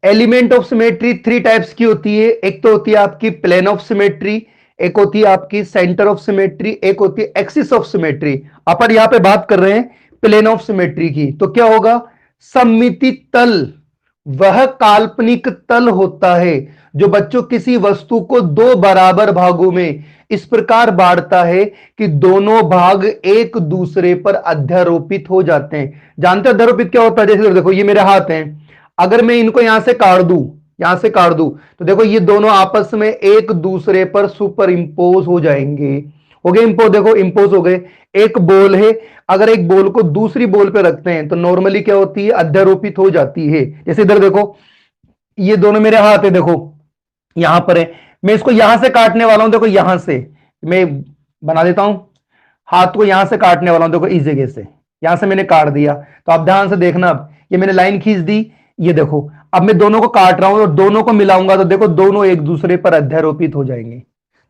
Element of symmetry three types की होती है। एक तो होती है आपकी प्लेन ऑफ सिमेट्री, एक होती है आपकी सेंटर ऑफ सिमेट्री, एक होती है एक्सिस ऑफ सिमेट्री। अपन यहां पे बात कर रहे हैं प्लेन ऑफ सिमेट्री की। तो क्या होगा, सममिति तल वह काल्पनिक तल होता है जो बच्चों किसी वस्तु को दो बराबर भागों में इस प्रकार बांटता है कि दोनों भाग एक दूसरे पर अध्यारोपित हो जाते हैं। जानते हैं अध्यारोपित क्या होता है? जैसे देखो ये मेरे हाथ हैं, अगर मैं इनको यहां से काट दूं, यहां से काट दूं, तो देखो ये दोनों आपस में एक दूसरे पर सुपर इंपोज हो जाएंगे। हो गए इंपोज, देखो इंपोज हो गए। एक बॉल है, अगर एक बॉल को दूसरी बॉल पे रखते हैं तो नॉर्मली क्या होती है, अध्यारोपित हो जाती है। जैसे इधर देखो, ये दोनों मेरे हाथ है, देखो यहां पर है, मैं इसको यहां से काटने वाला हूं। देखो यहां से मैं बना देता हूं, हाथ को यहां से काटने वाला हूं। देखो इस जगह से, यहां से मैंने काट दिया। तो आप ध्यान से देखना, अब ये मैंने लाइन खींच दी, ये देखो अब मैं दोनों को काट रहा हूं और दोनों को मिलाऊंगा तो देखो दोनों एक दूसरे पर अध्यारोपित हो जाएंगे।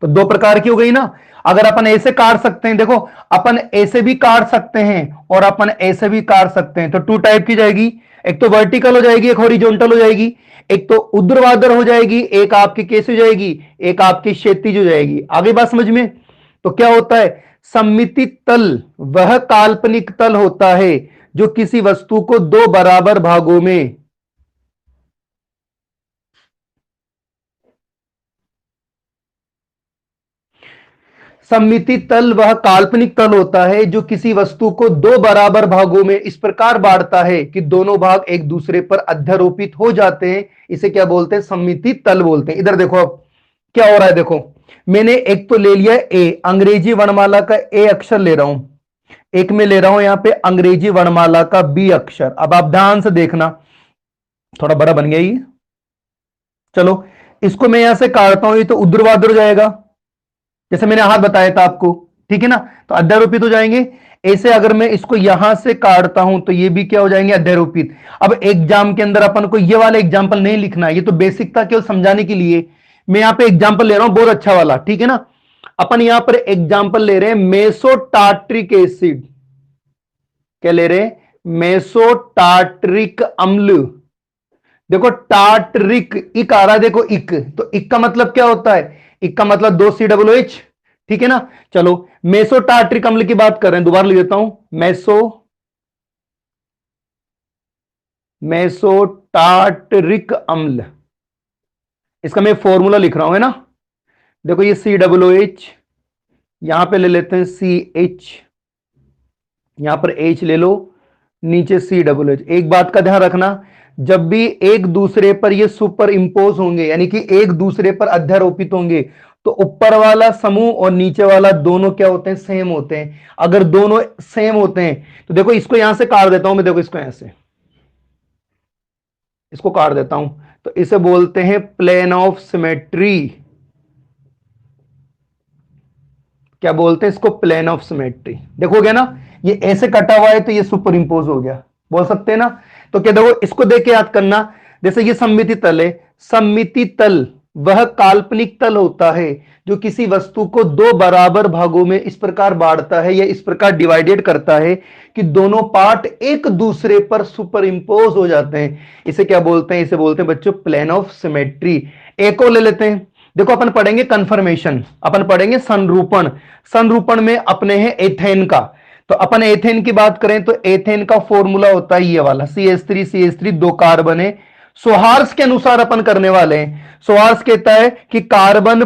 तो दो प्रकार की हो गई ना। अगर अपन ऐसे काट सकते हैं, देखो अपन ऐसे भी काट सकते हैं और अपन ऐसे भी काट सकते हैं। तो टू टाइप की जाएगी, एक तो वर्टिकल हो जाएगी, एक हॉरिजॉन्टल हो जाएगी। एक तो ऊर्ध्वाधर हो जाएगी, एक आपकी कैसी हो जाएगी, एक आपकी क्षैतिज हो जाएगी। आगे बात समझ में? तो क्या होता है, सममिति तल वह काल्पनिक तल होता है जो किसी वस्तु को दो बराबर भागों में सममिति तल वह काल्पनिक तल होता है जो किसी वस्तु को दो बराबर भागों में इस प्रकार बांटता है कि दोनों भाग एक दूसरे पर अध्यारोपित हो जाते हैं। इसे क्या बोलते हैं, सममिति तल बोलते हैं। इधर देखो अब क्या हो रहा है, देखो मैंने एक तो ले लिया ए, अंग्रेजी वर्णमाला का ए अक्षर ले रहा हूं, एक में ले रहा हूं यहां पे अंग्रेजी वर्णमाला का बी अक्षर। अब आप ध्यान से देखना, थोड़ा बड़ा बन गया ये, चलो इसको मैं यहां से काटता हूं, ये तो ऊर्ध्वाधर हो जाएगा जैसे मैंने हाथ बताया था आपको, ठीक है ना। तो अध्यारोपित हो जाएंगे। ऐसे अगर मैं इसको यहां से काटता हूं तो ये भी क्या हो जाएंगे, अध्यारोपित। अब एग्जाम के अंदर अपन को ये वाला एग्जाम्पल नहीं लिखना है, ये तो बेसिक था केवल समझाने के लिए। मैं यहां पे एग्जाम्पल ले रहा हूं बहुत अच्छा वाला, ठीक है ना। अपन यहां पर एग्जाम्पल ले रहे हैं मेसोटार्ट्रिक एसिड। क्या ले रहे हैं, मेसोटार्ट्रिक अम्ल। देखो टार्ट्रिक इक आ रहा है, देखो इक, तो इक का मतलब क्या होता है, इक का मतलब दो COOH, ठीक है ना। चलो मेसोटार्ट्रिक अम्ल की बात कर रहे हैं, दोबारा लिख देता हूं, मेसोटार्ट्रिक अम्ल। इसका मैं फॉर्मूला लिख रहा हूं, है ना। देखो ये COOH, यहां पे ले लेते हैं CH, यहां पर H ले लो, नीचे COOH। एक बात का ध्यान रखना, जब भी एक दूसरे पर ये सुपर इंपोज होंगे यानी कि एक दूसरे पर अध्यारोपित होंगे तो ऊपर वाला समूह और नीचे वाला दोनों क्या होते हैं, सेम होते हैं। अगर दोनों सेम होते हैं तो देखो इसको यहां से काट देता हूं मैं, देखो इसको यहां से इसको काट देता हूं, तो इसे बोलते हैं प्लेन ऑफ सिमेट्री। क्या बोलते हैं इसको, प्लेन ऑफ सिमेट्री। देखोगे ना ये ऐसे कटा हुआ है तो ये सुपर इंपोज हो गया, बोल सकते हैं ना। तो क्या देखो इसको देख के याद करना, जैसे ये सममिति तल है, सममिति तल वह काल्पनिक तल होता है जो किसी वस्तु को दो बराबर भागों में इस प्रकार बांटता है या इस प्रकार डिवाइडेड करता है कि दोनों पार्ट एक दूसरे पर सुपर इंपोज हो जाते हैं। इसे क्या बोलते हैं, इसे बोलते हैं बच्चों प्लेन ऑफ सिमेट्री। एक और ले लेते हैं, देखो अपन पढ़ेंगे कन्फर्मेशन, अपन पढ़ेंगे संरूपण। संरूपण में अपने हैं एथेन का, तो अपन एथेन की बात करें तो एथेन का फॉर्मूला होता है ये वाला, CH3 दो कार्बन है। सोहार्स के अनुसार अपन करने वाले हैं। सोहार्स कहता है कि कार्बन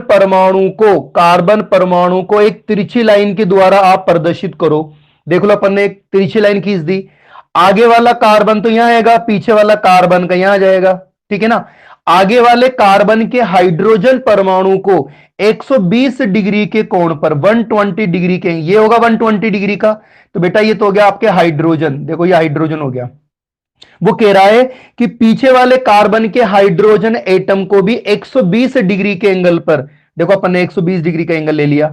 परमाणु को एक तिरछी लाइन के द्वारा आप प्रदर्शित करो। देख लो अपन ने एक तिरछी लाइन खींच दी, आगे वाला कार्बन तो यहां आएगा, पीछे वाला कार्बन का यहां जाएगा, ठीक है ना। आगे वाले कार्बन के हाइड्रोजन परमाणु को 120 डिग्री के कोण पर 120 डिग्री के, ये होगा 120 डिग्री का, तो बेटा ये तो हो गया आपके हाइड्रोजन। देखो ये हाइड्रोजन हो गया। वो कह रहा है कि पीछे वाले कार्बन के हाइड्रोजन एटम को भी 120 डिग्री के एंगल पर, देखो अपन ने 120 डिग्री का एंगल ले लिया,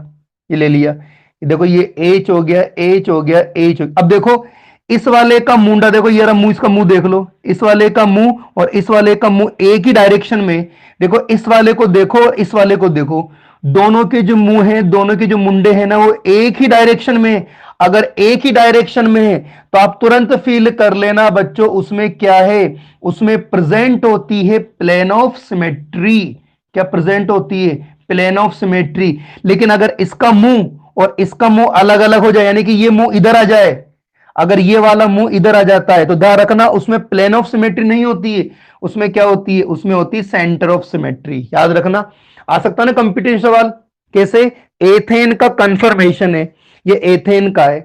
ये ले लिया, देखो ये H हो गया, H हो गया, H हो गया। अब देखो इस वाले का मुंडा, देखो ये मुंह, इसका मुंह देख लो, इस वाले का मुंह और इस वाले का मुंह एक ही डायरेक्शन में, देखो इस वाले को देखो और इस वाले को देखो, दोनों के जो मुंह हैं, दोनों के जो मुंडे हैं ना, वो एक ही डायरेक्शन में है। अगर एक ही डायरेक्शन में है तो आप तुरंत फील कर लेना बच्चों, उसमें क्या है, उसमें प्रेजेंट होती है प्लेन ऑफ सिमेट्री। क्या प्रेजेंट होती है? Plane of symmetry. लेकिन अगर इसका मुंह और इसका मुंह अलग अलग हो जाए, यानी कि ये मुंह इधर आ जाए, अगर ये वाला मुंह इधर आ जाता है, तो ध्यान रखना उसमें प्लेन ऑफ सिमेट्री नहीं होती है, उसमें क्या होती है, उसमें होती है सेंटर ऑफ सिमेट्री। याद रखना, आ सकता है ना कंपटीशन सवाल। कैसे? एथेन का कंफर्मेशन है, ये एथेन का है।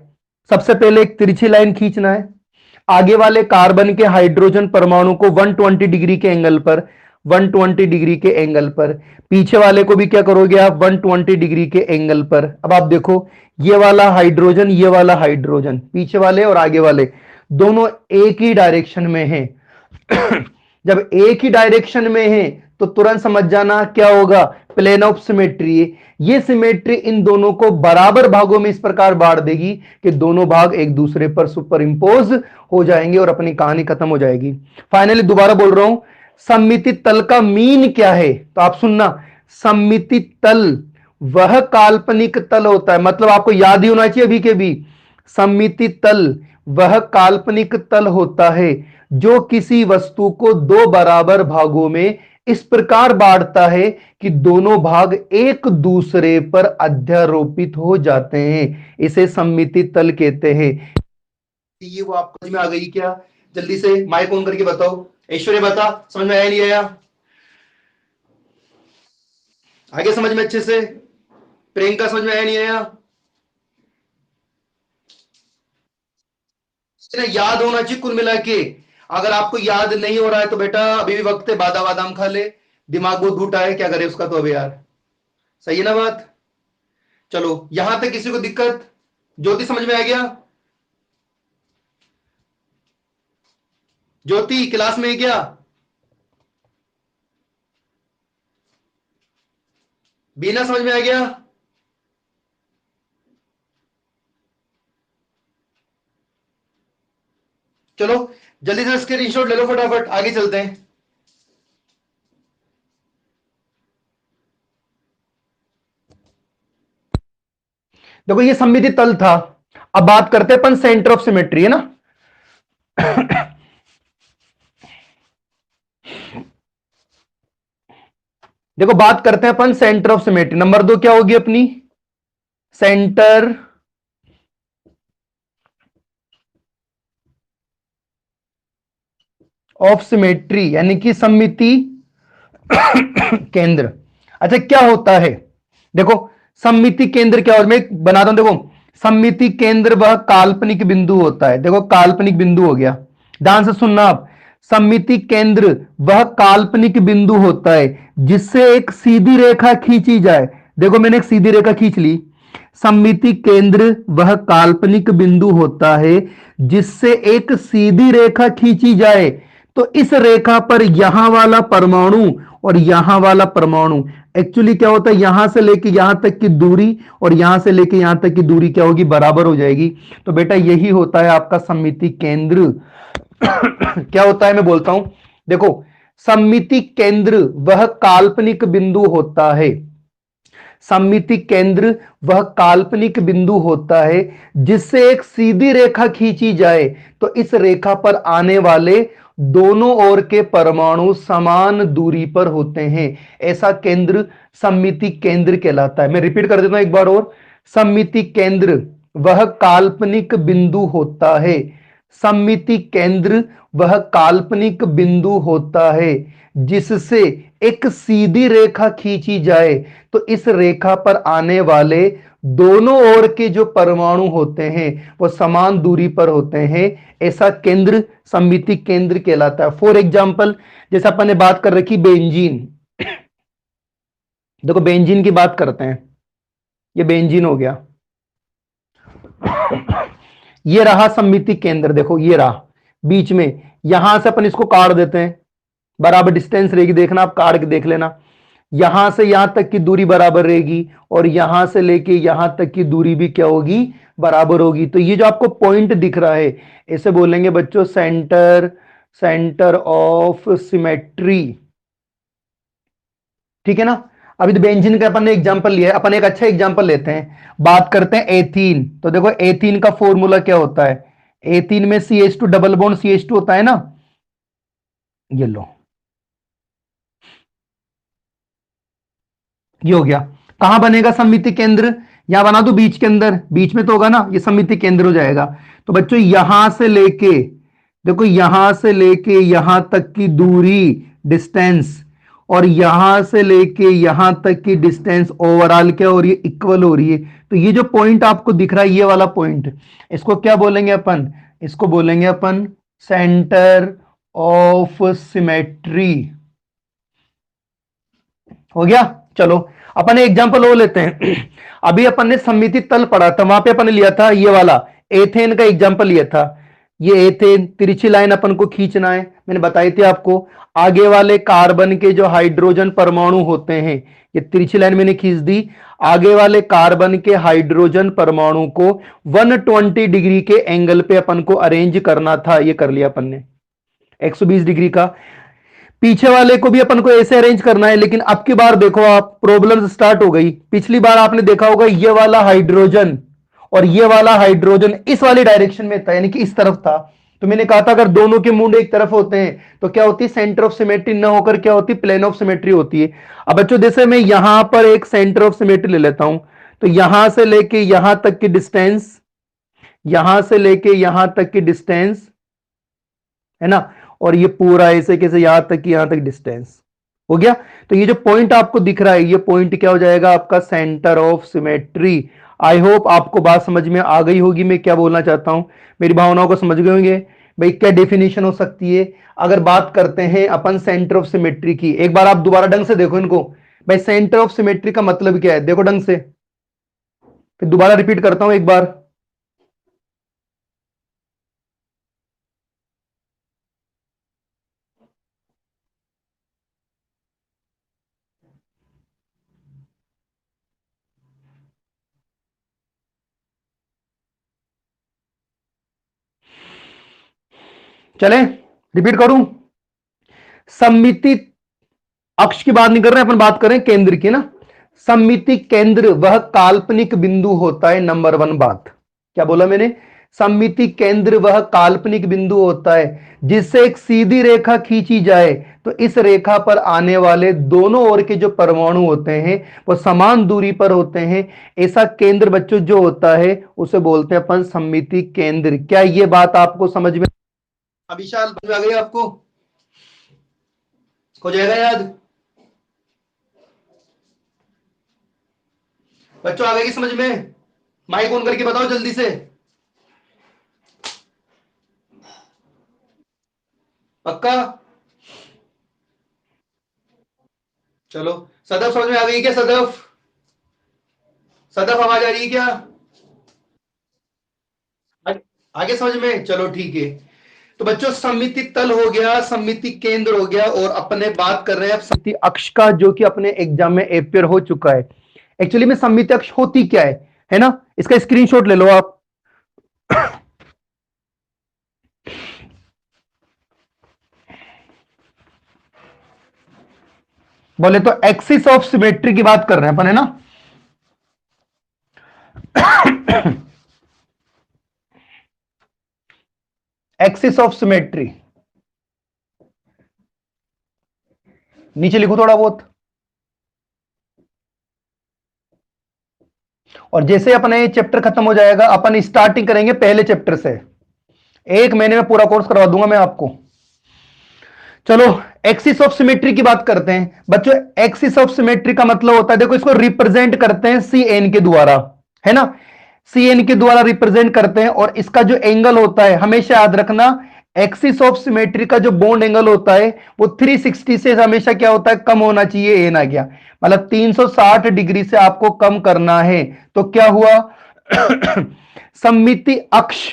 सबसे पहले एक तिरछी लाइन खींचना है, आगे वाले कार्बन के हाइड्रोजन परमाणु को 120 डिग्री के एंगल पर, 120 डिग्री के एंगल पर, पीछे वाले को भी क्या करोगे आप, 120 डिग्री के एंगल पर। अब आप देखो, ये वाला हाइड्रोजन, ये वाला हाइड्रोजन, पीछे वाले और आगे वाले दोनों एक ही डायरेक्शन में हैं। जब एक ही डायरेक्शन में है तो तुरंत समझ जाना क्या होगा, प्लेन ऑफ सिमेट्री है। ये सिमेट्री इन दोनों को बराबर भागों में इस प्रकार बांट देगी कि दोनों भाग एक दूसरे पर सुपर इंपोज हो जाएंगे और अपनी कहानी खत्म हो जाएगी। फाइनली दोबारा बोल रहा हूं, सममिति तल का मीन क्या है, तो आप सुनना, सममिति तल वह काल्पनिक तल होता है, मतलब आपको याद ही होना चाहिए अभी के भी, सममिति तल वह काल्पनिक तल होता है जो किसी वस्तु को दो बराबर भागों में इस प्रकार बांटता है कि दोनों भाग एक दूसरे पर अध्यारोपित हो जाते हैं, इसे सममिति तल कहते हैं। ये वो आपको समझ में आ गई क्या? जल्दी से माइक ऑन करके बताओ। ऐश्वर्य बता, समझ में आया नहीं आया? आगे समझ में अच्छे से? प्रियंका समझ में आया नहीं आया? याद होना चाहिए कुल मिला के। अगर आपको याद नहीं हो रहा है तो बेटा अभी भी वक्त है, बादाम बादाम खा ले, दिमाग बहुत घूटा है, क्या करे उसका तो अभी यार। सही है ना बात? चलो, यहां तक किसी को दिक्कत? ज्योति समझ में आ गया? ज्योति क्लास में है क्या? बीना समझ में आ गया? चलो जल्दी से स्क्रीनशॉट ले लो, फटाफट आगे चलते हैं। देखो ये सममिति तल था, अब बात करते हैं अपन सेंटर ऑफ सिमेट्री, है ना। देखो बात करते हैं अपन सेंटर ऑफ सिमेट्री। नंबर 2 क्या होगी अपनी, सेंटर ऑफ सिमेट्री, यानी कि सममिति केंद्र। अच्छा क्या होता है, देखो सममिति केंद्र क्या होता है, मैं बनाता हूं, देखो सममिति केंद्र वह काल्पनिक बिंदु होता है। देखो काल्पनिक बिंदु हो गया, ध्यान से सुनना आप, सममिति केंद्र वह काल्पनिक बिंदु होता है जिससे एक सीधी रेखा खींची जाए। देखो मैंने एक सीधी रेखा खींच ली। सममिति केंद्र वह काल्पनिक बिंदु होता है जिससे एक सीधी रेखा खींची जाए, तो इस रेखा पर यहां वाला परमाणु और यहां वाला परमाणु, एक्चुअली क्या होता है, यहां से लेके यहां तक की दूरी और यहां से लेके यहां तक की दूरी क्या होगी, बराबर हो जाएगी। तो बेटा यही होता है आपका सममिति केंद्र। क्या होता है मैं बोलता हूं, देखो सममिति केंद्र वह काल्पनिक बिंदु होता है, सममिति केंद्र वह काल्पनिक बिंदु होता है जिससे एक सीधी रेखा खींची जाए, तो इस रेखा पर आने वाले दोनों ओर के परमाणु समान दूरी पर होते हैं, ऐसा केंद्र सममिति केंद्र कहलाता है। मैं रिपीट कर देता हूं एक बार और, सममिति केंद्र वह काल्पनिक बिंदु होता है, सममिति केंद्र वह काल्पनिक बिंदु होता है जिससे एक सीधी रेखा खींची जाए, तो इस रेखा पर आने वाले दोनों ओर के जो परमाणु होते हैं वो समान दूरी पर होते हैं, ऐसा केंद्र सममिति केंद्र कहलाता है। फॉर एग्जाम्पल जैसे अपन ने बात कर रखी बेंजीन, देखो बेंजीन की बात करते हैं, ये बेंजीन हो गया, ये रहा सममिति केंद्र, देखो ये रहा बीच में, यहां से अपन इसको काट देते हैं, बराबर डिस्टेंस रहेगी, देखना आप काट के देख लेना, यहां से यहां तक की दूरी बराबर रहेगी और यहां से लेके यहां तक की दूरी भी क्या होगी, बराबर होगी। तो ये जो आपको पॉइंट दिख रहा है इसे बोलेंगे बच्चों सेंटर, सेंटर ऑफ सिमेट्री, ठीक है ना। अभी तो बेंजीन का अपन ने एग्जांपल लिया है, अपन एक अच्छा एग्जांपल लेते हैं, बात करते हैं एथीन। तो देखो एथीन का फॉर्मूला क्या होता है, एथीन में CH2 डबल बॉन्ड CH2 होता है ना, ये लो, ये हो गया। कहां बनेगा सममिति केंद्र, यहां बना दो बीच के अंदर, बीच में तो होगा ना, ये सममिति केंद्र हो जाएगा। तो बच्चों यहां से लेके, देखो यहां से लेके यहां तक की दूरी, डिस्टेंस, और यहां से लेके यहां तक की डिस्टेंस ओवरऑल क्या हो रही है, इक्वल हो रही है। तो ये जो पॉइंट आपको दिख रहा है, ये वाला पॉइंट, इसको क्या बोलेंगे अपन, इसको बोलेंगे अपन सेंटर ऑफ सिमेट्री। हो गया। चलो अपन एग्जांपल वो लेते हैं। अभी अपन ने सममिति तल पढ़ा था, वहां पे अपन ने लिया था ये वाला एथेन का एग्जांपल लिया था। ये एथेन तिरछी लाइन अपन को खींचना है, मैंने बताई थी आपको। आगे वाले कार्बन के जो हाइड्रोजन परमाणु होते हैं, ये तिरछी लाइन मैंने खींच दी। आगे वाले कार्बन के हाइड्रोजन परमाणु को 120 डिग्री के एंगल पे अपन को अरेंज करना था, ये कर लिया अपन ने 120 डिग्री का। पीछे वाले को भी अपन को ऐसे अरेंज करना है, लेकिन अब की बार देखो आप, प्रॉब्लम स्टार्ट हो गई। पिछली बार आपने देखा होगा ये वाला हाइड्रोजन और ये वाला हाइड्रोजन इस वाली डायरेक्शन में था, यानी कि इस तरफ था। तो मैंने कहा था अगर दोनों के मुंड एक तरफ होते हैं तो क्या होती है, सेंटर ऑफ सिमेट्री न होकर क्या होती, प्लेन ऑफ सिमेट्री होती है। अब बच्चों जैसे मैं यहां पर एक सेंटर ऑफ सिमेट्री ले लेता हूं, तो यहां से लेके यहां तक की डिस्टेंस, यहां से लेके यहां तक की डिस्टेंस है ना, और ये पूरा ऐसे कैसे यहां तक की यहां तक डिस्टेंस हो गया। तो ये जो पॉइंट आपको दिख रहा है, ये पॉइंट क्या हो जाएगा, आपका centre of symmetry. I hope आपको बात समझ में आ गई होगी, मैं क्या बोलना चाहता हूं, मेरी भावनाओं को समझ गए होंगे। भाई क्या डेफिनेशन हो सकती है अगर बात करते हैं अपन सेंटर ऑफ सिमेट्री की, एक बार आप दोबारा ढंग से देखो इनको। भाई सेंटर ऑफ सिमेट्री का मतलब क्या है, देखो ढंग से, फिर दोबारा रिपीट करता हूं एक बार। चलें, रिपीट करूं। सममिति अक्ष की बात नहीं कर रहे हैं अपन, बात करें केंद्र की ना। सममिति केंद्र वह काल्पनिक बिंदु होता है, नंबर वन बात। क्या बोला मैंने, सममिति केंद्र वह काल्पनिक बिंदु होता है जिससे एक सीधी रेखा खींची जाए तो इस रेखा पर आने वाले दोनों ओर के जो परमाणु होते हैं वो समान दूरी पर होते हैं। ऐसा केंद्र बच्चों जो होता है उसे बोलते हैं अपन सममिति केंद्र। क्या ये बात आपको समझ में, अभिशाल समझ आ गई आपको, हो जाएगा याद बच्चों, आ गई समझ में, माइक ऑन करके बताओ जल्दी से, पक्का। चलो सदफ समझ में आ गई क्या, सदफ, सदफ आवाज आ रही है क्या, आगे समझ में, चलो ठीक है। तो बच्चों सममिति तल हो गया, सममिति केंद्र हो गया, और अपने बात कर रहे हैं अब सममिति अक्ष का, जो कि अपने एग्जाम में अपेयर हो चुका है। एक्चुअली में सममिति अक्ष होती क्या है ना, इसका स्क्रीनशॉट ले लो आप। बोले तो एक्सिस ऑफ सिमेट्री की बात कर रहे हैं अपन, है ना। एक्सिस ऑफ सिमेट्री, नीचे लिखो थोड़ा बहुत। और जैसे अपना ये चैप्टर खत्म हो जाएगा अपन स्टार्टिंग करेंगे पहले चैप्टर से, एक महीने में पूरा कोर्स करवा दूंगा मैं आपको। चलो एक्सिस ऑफ सिमेट्री की बात करते हैं बच्चों। एक्सिस ऑफ सिमेट्री का मतलब होता है, देखो इसको रिप्रेजेंट करते हैं सी एन के द्वारा, है ना, सी एन के द्वारा रिप्रेजेंट करते हैं। और इसका जो एंगल होता है, हमेशा याद रखना, एक्सिस ऑफ सिमेट्री का जो बॉन्ड एंगल होता है वो 360 से हमेशा क्या होता है, कम होना चाहिए। एन आ गया, मतलब 360 डिग्री से आपको कम करना है। तो क्या हुआ, सममिति अक्ष,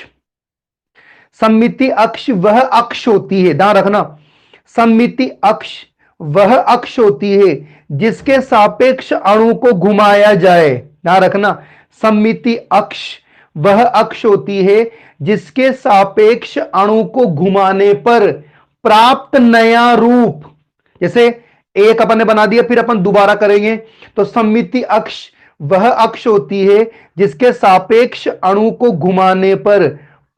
सममिति अक्ष वह अक्ष होती है, ध्यान रखना, सममिति अक्ष वह अक्ष होती है जिसके सापेक्ष अणु को घुमाया जाए। ध्यान रखना, सममिति अक्ष वह अक्ष होती है जिसके सापेक्ष अणु को घुमाने पर प्राप्त नया रूप, जैसे एक अपन ने बना दिया, फिर अपन दोबारा करेंगे। तो सममिति अक्ष वह अक्ष होती है जिसके सापेक्ष अणु को घुमाने पर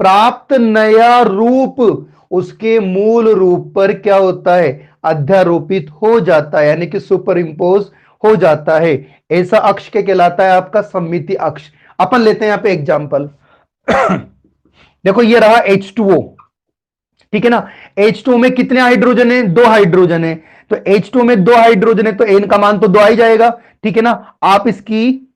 प्राप्त नया रूप उसके मूल रूप पर क्या होता है, अध्यारोपित हो जाता है, यानी कि सुपर इंपोज हो जाता है। ऐसा अक्ष के कहलाता है आपका सममिति अक्ष। अपन लेते हैं यहां पे एग्जांपल। देखो ये रहा H2O, ठीक है ना। H2O में कितने हाइड्रोजन है, 2 हाइड्रोजन है। तो H2O में 2 हाइड्रोजन है तो N का मान तो 2 आ ही जाएगा, ठीक है ना। आप इसकी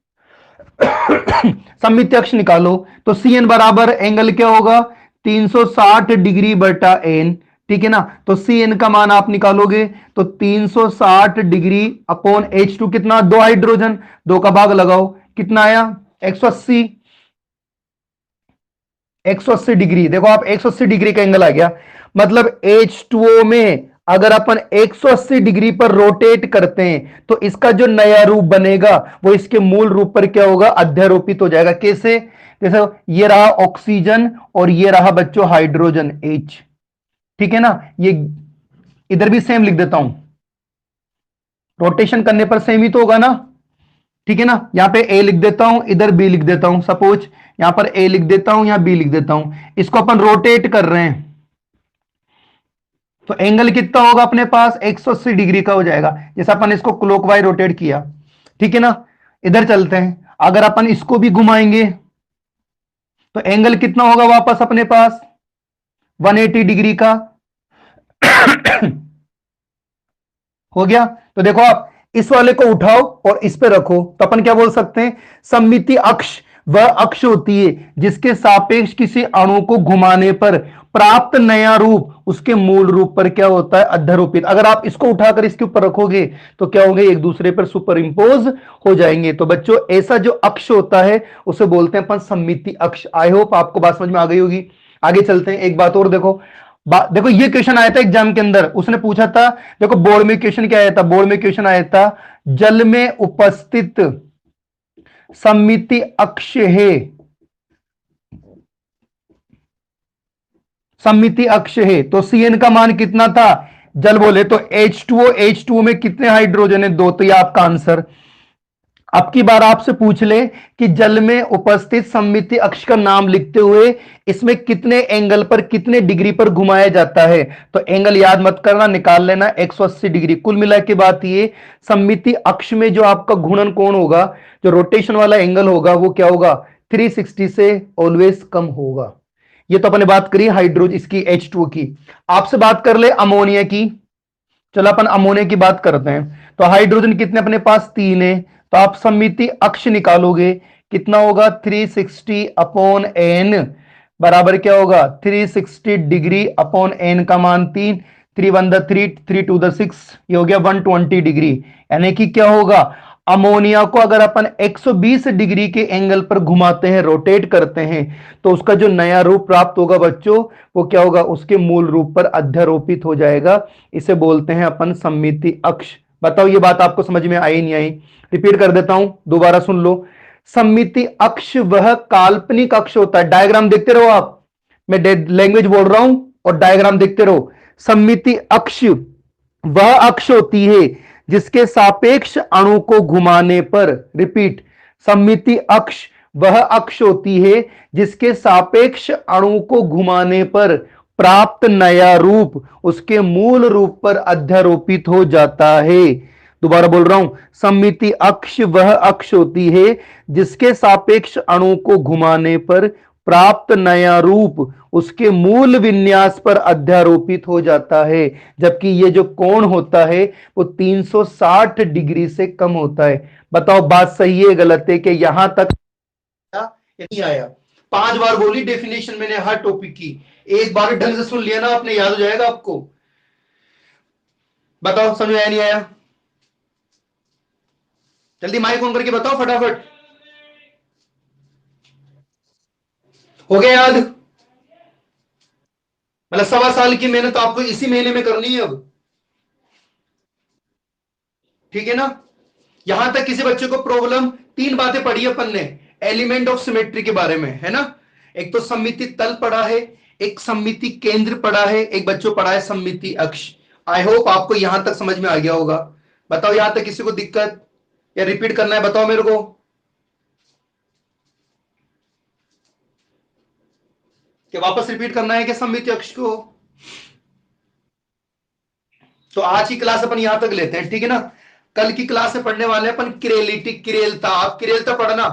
सममिति अक्ष निकालो तो Cn बराबर एंगल क्या होगा, 360 डिग्री बटा N, ठीक है ना। तो Cn का मान आप निकालोगे तो 360 डिग्री अपॉन H2 कितना, 2 हाइड्रोजन, 2 का भाग लगाओ, कितना आया 180, 180 डिग्री। देखो आप 180 डिग्री का एंगल आ गया। मतलब H2O में अगर अपन 180 डिग्री पर रोटेट करते हैं तो इसका जो नया रूप बनेगा वो इसके मूल रूप पर क्या होगा, अध्यारोपित हो जाएगा। कैसे, जैसे ये रहा ऑक्सीजन और ये रहा बच्चों हाइड्रोजन H, ठीक है ना। ये इधर भी सेम लिख देता हूं, रोटेशन करने पर सेम ही तो होगा ना, ठीक है ना। यहां पे A लिख देता हूं, इधर B लिख देता हूं। सपोज यहां पर A लिख देता हूं, यहां B लिख देता हूं। इसको अपन रोटेट कर रहे हैं तो एंगल कितना होगा अपने पास, 180 डिग्री का हो जाएगा, जैसे अपन इसको क्लॉकवाइज रोटेट किया, ठीक है ना। इधर चलते हैं, अगर अपन इसको भी घुमाएंगे तो एंगल कितना होगा वापस अपने पास, 180 डिग्री का हो गया। तो देखो आप इस वाले को उठाओ और इस पे रखो तो अपन क्या बोल सकते हैं, सममिति अक्ष वह अक्ष होती है जिसके सापेक्ष किसी अणु को घुमाने पर प्राप्त नया रूप उसके मूल रूप पर क्या होता है, अध्यारोपित। अगर आप इसको उठाकर इसके ऊपर रखोगे तो क्या होंगे, एक दूसरे पर सुपर इंपोज हो जाएंगे। तो बच्चों ऐसा जो अक्ष होता है उसे बोलते हैं अपन सममिति अक्ष। आई होप आपको बात समझ में आ गई होगी। आगे चलते हैं। एक बात और देखो, देखो ये क्वेश्चन आया था एग्जाम के अंदर, उसने पूछा था, देखो बोर्ड में क्वेश्चन क्या आया था, बोर्ड में क्वेश्चन आया था जल में उपस्थित सममिति अक्ष है, सममिति अक्ष है तो Cn का मान कितना था, जल बोले तो H2O, H2O में कितने हाइड्रोजन है, 2, तो ये आपका आंसर। अब की बार आपसे पूछ ले कि जल में उपस्थित सममिति अक्ष का नाम लिखते हुए इसमें कितने एंगल पर, कितने डिग्री पर घुमाया जाता है, तो एंगल याद मत करना, निकाल लेना 180 डिग्री। कुल मिला के बात ये, सममिति अक्ष में जो आपका घूर्णन कोण होगा, जो रोटेशन वाला एंगल होगा वो क्या होगा, 360 से ऑलवेज कम होगा। ये तो अपने बात करी हाइड्रोजन इसकी H2O की। आपसे बात कर ले अमोनिया की, चलो अपन अमोनिया की बात करते हैं। तो हाइड्रोजन कितने अपने पास, 3 है। तो आप सममिति अक्ष निकालोगे कितना होगा, 360 अपॉन एन बराबर क्या होगा, 360 डिग्री अपॉन एन का मान 3, 3 1 3, 3 2 6, ये हो गया 120 डिग्री। यानी कि क्या होगा, अमोनिया को अगर अपन 120 डिग्री के एंगल पर घुमाते हैं, रोटेट करते हैं, तो उसका जो नया रूप प्राप्त होगा बच्चों वो क्या होगा, उसके मूल रूप पर अध्यारोपित हो जाएगा। इसे बोलते हैं अपन सममिति अक्ष। बताओ ये बात आपको समझ में आई नहीं आई, रिपीट कर देता हूं, दोबारा सुन लो। सममिति अक्ष वह काल्पनिक अक्ष होता है, डायग्राम देखते रहो आप, मैं लैंग्वेज बोल रहा हूं और डायग्राम देखते रहो। सममिति अक्ष वह अक्ष होती है जिसके सापेक्ष अणु को घुमाने पर, रिपीट, सममिति अक्ष वह अक्ष होती है जिसके सापेक्ष अणु को घुमाने पर प्राप्त नया रूप उसके मूल रूप पर अध्यारोपित हो जाता है। दोबारा बोल रहा हूं, सममिति अक्ष वह अक्ष होती है जिसके सापेक्ष अणु को घुमाने पर प्राप्त नया रूप उसके मूल विन्यास पर अध्यारोपित हो जाता है, जबकि ये जो कोण होता है वो 360 डिग्री से कम होता है। बताओ बात सही है गलत है, कि यहां तक नहीं आया। 5 बार बोली डेफिनेशन मैंने हर टॉपिक की, एक बार ढंग से सुन लिया ना आपने, याद हो जाएगा आपको। बताओ समझ आया नहीं आया, जल्दी माइक ऑन करके बताओ फटाफट। हो गया याद, मतलब 1.25 साल की मेहनत आपको इसी महीने में करनी है अब, ठीक है ना। यहां तक किसी बच्चे को प्रॉब्लम, 3 बातें पढ़ी अपन ने एलिमेंट ऑफ सिमेट्री के बारे में, है ना। एक तो सममिति तल पढ़ा है, एक सममिति केंद्र पढ़ा है, एक बच्चों पढ़ा है सममिति अक्ष। आई होप आपको यहां तक समझ में आ गया होगा। बताओ यहां तक किसी को दिक्कत या रिपीट करना है, बताओ मेरे को। कि वापस रिपीट करना है कि सममित अक्ष को। तो आज की क्लास अपन यहां तक लेते हैं, ठीक है ना। कल की क्लास में पढ़ने वाले हैं अपन क्रिएलिटी, क्रियलता। आप क्रियलता पढ़ना,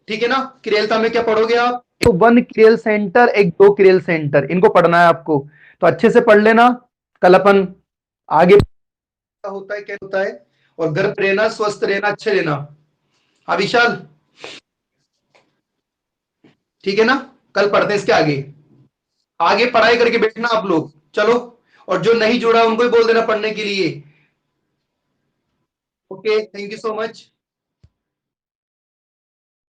ठीक है ना। क्रियलता में क्या पढ़ोगे आप, तो वन क्रियल सेंटर, एक दो क्रियल सेंटर, इनको पढ़ना है आपको। तो अच्छे से पढ़ लेना। कल अपन आगे होता है क्या होता है, और घर पे रहना, स्वस्थ रहना, अच्छे रहना। हाँ विशाल, ठीक है ना। कल पढ़ते हैं इसके आगे। आगे पढ़ाई करके बैठना आप लोग, चलो। और जो नहीं जुड़ा उनको ही बोल देना पढ़ने के लिए। Okay, thank you so much.